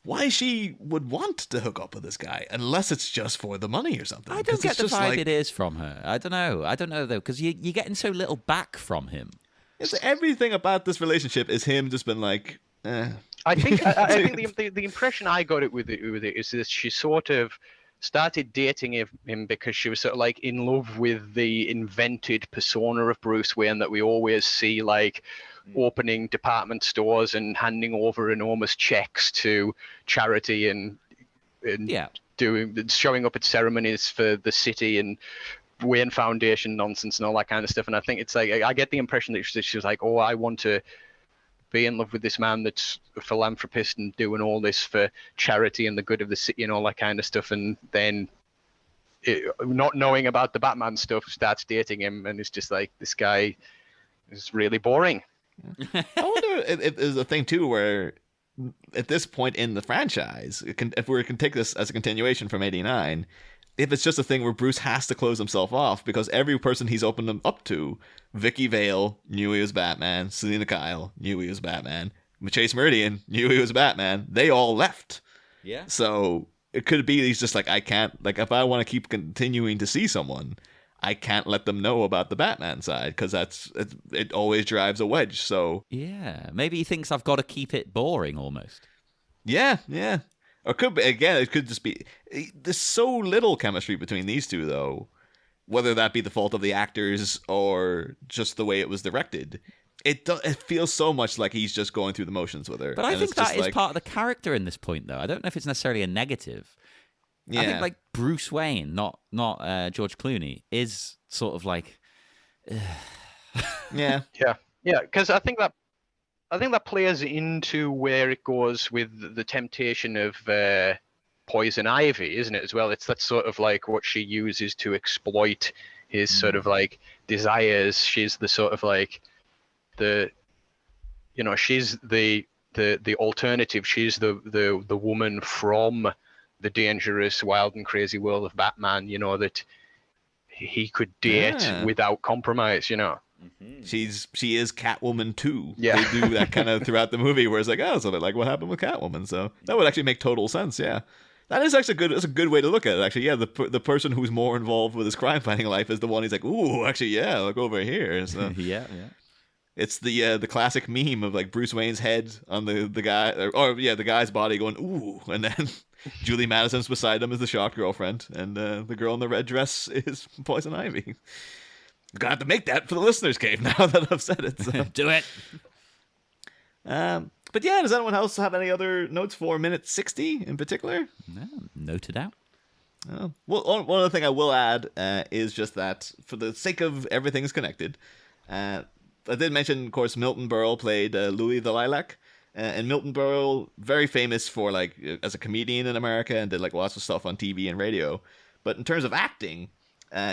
Why she would want to hook up with this guy, unless it's just for the money or something. I don't get the vibe it is from her. I don't know though, because you're getting so little back from him. It's everything about this relationship is him just been like, eh. I think the impression I got with it is that she sort of started dating him because she was sort of like in love with the invented persona of Bruce Wayne that we always see, like opening department stores and handing over enormous checks to charity and showing up at ceremonies for the city and Wayne Foundation nonsense and all that kind of stuff. And I think it's like, I get the impression that she was like, oh, I want to be in love with this man that's a philanthropist and doing all this for charity and the good of the city and all that kind of stuff. And then not knowing about the Batman stuff, starts dating him, and it's just like, this guy is really boring. I wonder if there's a thing too where at this point in the franchise, if we can take this as a continuation from 89, if it's just a thing where Bruce has to close himself off because every person he's opened them up to, Vicky Vale knew he was Batman, Selena Kyle knew he was Batman, Chase Meridian knew he was Batman, they all left. Yeah. So it could be he's just like, I can't, like if I want to keep continuing to see someone, I can't let them know about the Batman side because it always drives a wedge. So yeah, maybe he thinks I've got to keep it boring almost. yeah. Or could be, again, it could just be there's so little chemistry between these two though. Whether that be the fault of the actors or just the way it was directed, it feels so much like he's just going through the motions with her. But I think that is like, part of the character in this point, though. I don't know if it's necessarily a negative. Yeah. I think like Bruce Wayne, not George Clooney, is sort of like. Yeah. Because I think that plays into where it goes with the temptation of Poison Ivy, isn't it, as well? It's that sort of like what she uses to exploit his sort of like desires. She's the sort of like she's the alternative. She's the woman from the dangerous, wild and crazy world of Batman, that he could date without compromise, She is Catwoman too. Yeah. They do that kind of throughout the movie where it's like, oh, so like what happened with Catwoman. So that would actually make total sense. Yeah. That is actually good. That's a good way to look at it, actually. Yeah, the person who's more involved with his crime fighting life is the one he's like, ooh, actually, yeah, look over here. So yeah. it's the classic meme of like Bruce Wayne's head on the guy, or the guy's body going, ooh, and then Julie Madison's beside him is the shocked girlfriend, and the girl in the red dress is Poison Ivy. I'm gonna have to make that for the listeners' cave now that I've said it. So. Do it. But yeah, does anyone else have any other notes for minute 60 in particular? No, noted out. Well, one other thing I will add is just that for the sake of everything's connected, I did mention, of course, Milton Berle played Louis the Lilac. And Milton Berle, very famous for like as a comedian in America and did like lots of stuff on TV and radio. But in terms of acting,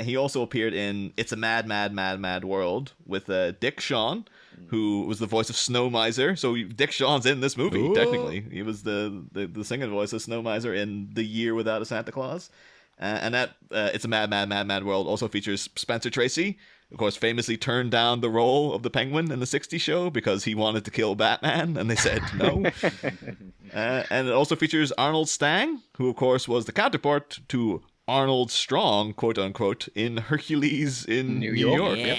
he also appeared in It's a Mad, Mad, Mad, Mad World with Dick Shawn, who was the voice of Snow Miser. So Dick Shawn's in this movie, Ooh. technically. He was the singing voice of Snow Miser in The Year Without a Santa Claus. And that It's a Mad, Mad, Mad, Mad World also features Spencer Tracy, of course, famously turned down the role of the Penguin in the 60s show because he wanted to kill Batman, and they said no. And it also features Arnold Stang, who, of course, was the counterpart to Arnold Strong, quote unquote, in Hercules in New York. Yeah,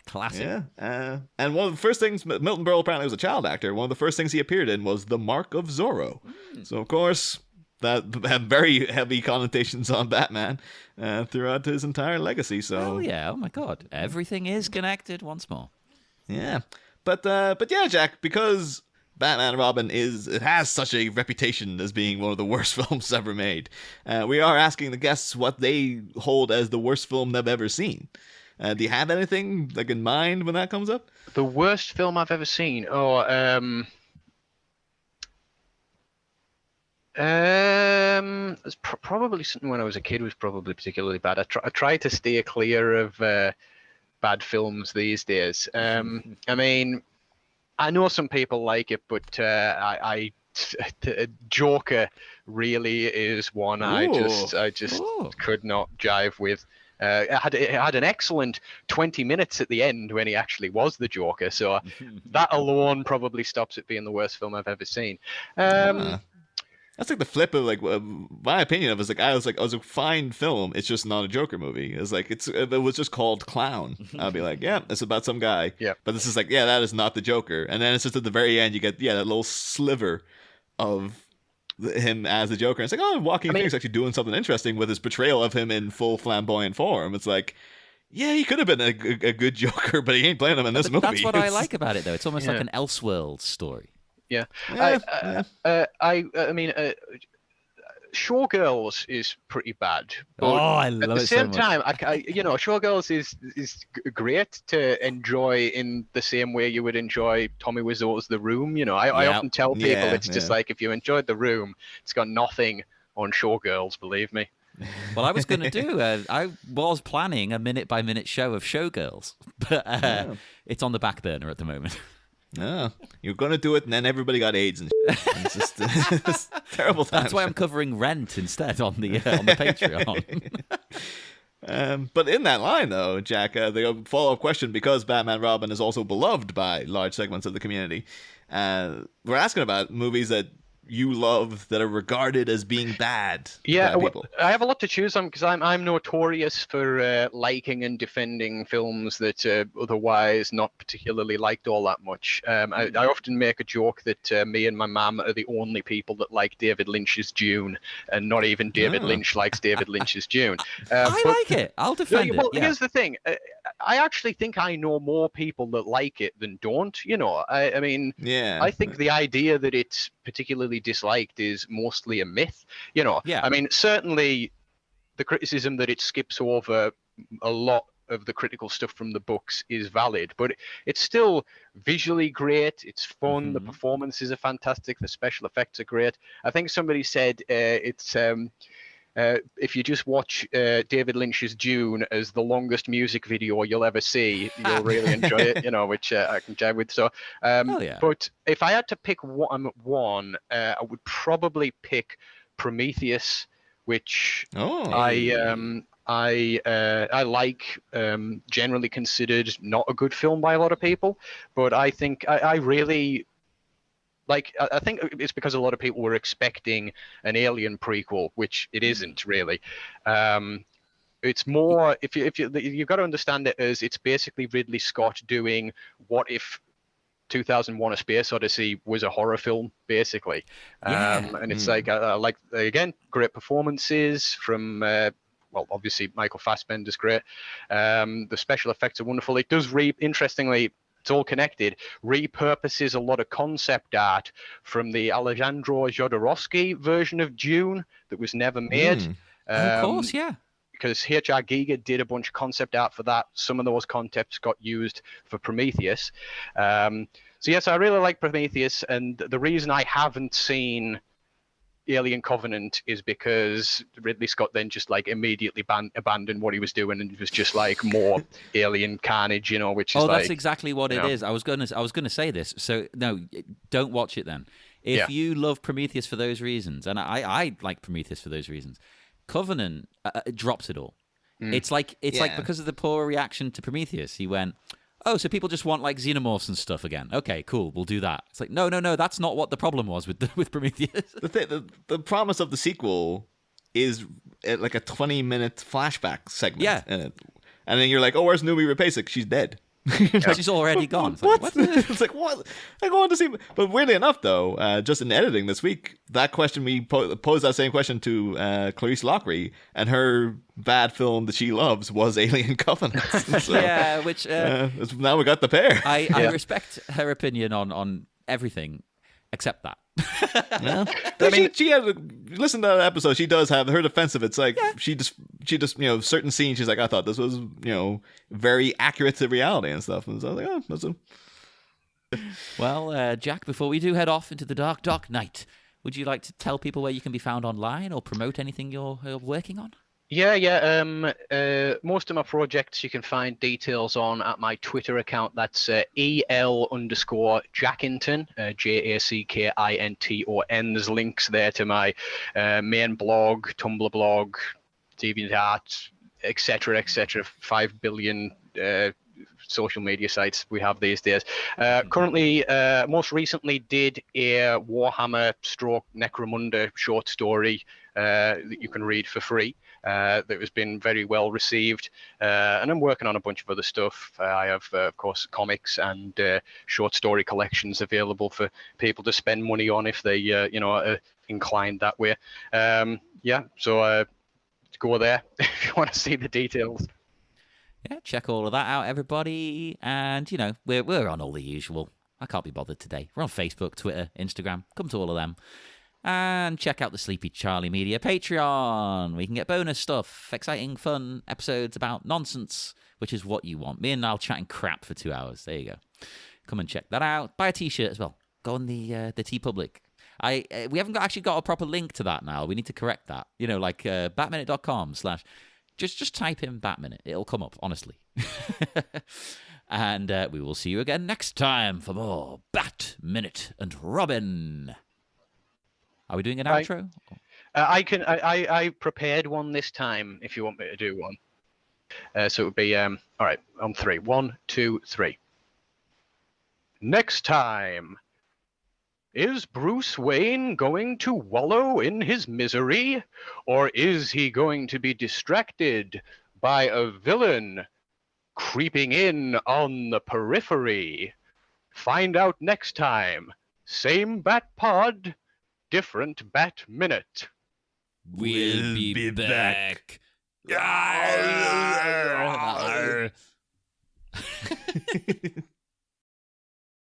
classic. Yeah. And one of the first things, Milton Berle apparently was a child actor. One of the first things he appeared in was The Mark of Zorro. So, of course, that had very heavy connotations on Batman throughout his entire legacy. So, Oh yeah! Oh my God! Everything is connected once more. yeah. But yeah, Jack, because Batman and Robin has such a reputation as being one of the worst films ever made, we are asking the guests what they hold as the worst film they've ever seen. Do you have anything like in mind when that comes up? The worst film I've ever seen? It's probably something when I was a kid was probably particularly bad. I try to steer clear of bad films these days. I mean, I know some people like it, but Joker really is one I just could not jive with. It had an excellent 20 minutes at the end when he actually was the Joker, so that alone probably stops it being the worst film I've ever seen. That's like the flip of like my opinion of it is like I was a fine film. It's just not a Joker movie. It's like if it was just called Clown, I'd be like, yeah, it's about some guy. Yeah. But this is like, yeah, that is not the Joker. And then it's just at the very end you get that little sliver of him as the Joker. And it's like, oh, Joaquin Phoenix actually doing something interesting with his portrayal of him in full flamboyant form. It's like, yeah, he could have been a good Joker, but he ain't playing him in this movie. That's what I like about it, though. It's almost like an Elseworlds story. Yeah. I mean, Showgirls is pretty bad. But I love it. At the same so much. time, Showgirls is great to enjoy in the same way you would enjoy Tommy Wiseau's The Room. I often tell people it's just like if you enjoyed The Room, it's got nothing on Showgirls. Believe me. Well, I was going to do. I was planning a minute-by-minute show of Showgirls, but it's on the back burner at the moment. No, you're gonna do it, and then everybody got AIDS and shit. It's just it's terrible times. That's why I'm covering Rent instead on the Patreon. But in that line, though, Jack, the follow-up question, because Batman Robin is also beloved by large segments of the community, we're asking about movies that you love that are regarded as being bad Yeah, by people? I have a lot to choose on because I'm notorious for liking and defending films that otherwise not particularly liked all that much. I often make a joke that me and my mum are the only people that like David Lynch's Dune, and not even David Lynch likes David Lynch's Dune. I like it. I'll defend it. Well, Yeah. here's the thing. I actually think I know more people that like it than don't. You know, I mean, Yeah. I think the idea that it's particularly disliked is mostly a myth. You know, Yeah. I mean, certainly the criticism that it skips over a lot of the critical stuff from the books is valid, but it's still visually great. It's fun. The performances are fantastic. The special effects are great. I think somebody said it's if you just watch David Lynch's Dune as the longest music video you'll ever see, you'll really enjoy it, you know, which I can jive with. So, yeah. But if I had to pick one, I would probably pick Prometheus, which I like, generally considered not a good film by a lot of people, but I think I really... Like, I think it's because a lot of people were expecting an Alien prequel, which it isn't really. It's more, if you've got to understand it as it's basically Ridley Scott doing what if 2001: A Space Odyssey was a horror film, basically. And it's like again, great performances from. Well, obviously Michael Fassbender's great. The special effects are wonderful. It does interestingly. It's all connected, repurposes a lot of concept art from the Alejandro Jodorowsky version of Dune that was never made. Of course, yeah. Because H.R. Giger did a bunch of concept art for that. Some of those concepts got used for Prometheus. So yes, I really like Prometheus, and the reason I haven't seen Alien Covenant is because Ridley Scott then just like immediately abandoned what he was doing and it was just like more alien carnage, you know, which is that's exactly what it is. I was gonna say this. So no, don't watch it then. If you love Prometheus for those reasons, and I like Prometheus for those reasons, Covenant drops it all. It's like because of the poor reaction to Prometheus, he went, oh, so people just want like xenomorphs and stuff again. Okay, cool, we'll do that. It's like, no, that's not what the problem was with Prometheus. The promise of the sequel is like a 20-minute flashback segment in it. And then you're like, oh, where's Numi Rapacek? She's dead. She's already gone. What? It's like, what? I go on to see. But weirdly enough, though, just in editing this week, that question, we posed that same question to Clarice Lockery, and her bad film that she loves was Alien Covenant. So, yeah, which... now we got the pair. I respect her opinion on everything except that. She had listen to that episode. She does have her defense of it's like she just certain scenes. She's like, I thought this was very accurate to reality and stuff. And so I was like, oh, that's a... Well, Jack, before we do head off into the dark night, would you like to tell people where you can be found online or promote anything you're working on? Yeah. Most of my projects you can find details on at my Twitter account. That's EL_Jackington, JACKINTON. There's links there to my main blog, Tumblr blog, DeviantArt, etc. 5 billion social media sites we have these days. Currently, most recently did a Warhammer / Necromunda short story that you can read for free. That has been very well received, and I'm working on a bunch of other stuff. I have, of course, comics and short story collections available for people to spend money on if they, are inclined that way. So go there if you want to see the details. Yeah, check all of that out, everybody. And we're on all the usual. I can't be bothered today. We're on Facebook, Twitter, Instagram. Come to all of them. And check out the Sleepy Charlie Media Patreon. We can get bonus stuff, exciting, fun episodes about nonsense, which is what you want. Me and Niall chatting crap for 2 hours. There you go. Come and check that out. Buy a T-shirt as well. Go on the TeePublic. We haven't actually got a proper link to that now. We need to correct that. Like batminute.com/ just type in Batminute. It'll come up, honestly. And we will see you again next time for more Bat-Minute and Robin. Are we doing an outro? I prepared one this time if you want me to do one. So it would be, all right, on 3. 1, 2, 3. Next time. Is Bruce Wayne going to wallow in his misery, or is he going to be distracted by a villain creeping in on the periphery? Find out next time. Same Bat Pod, different Bat Minute. We'll be back.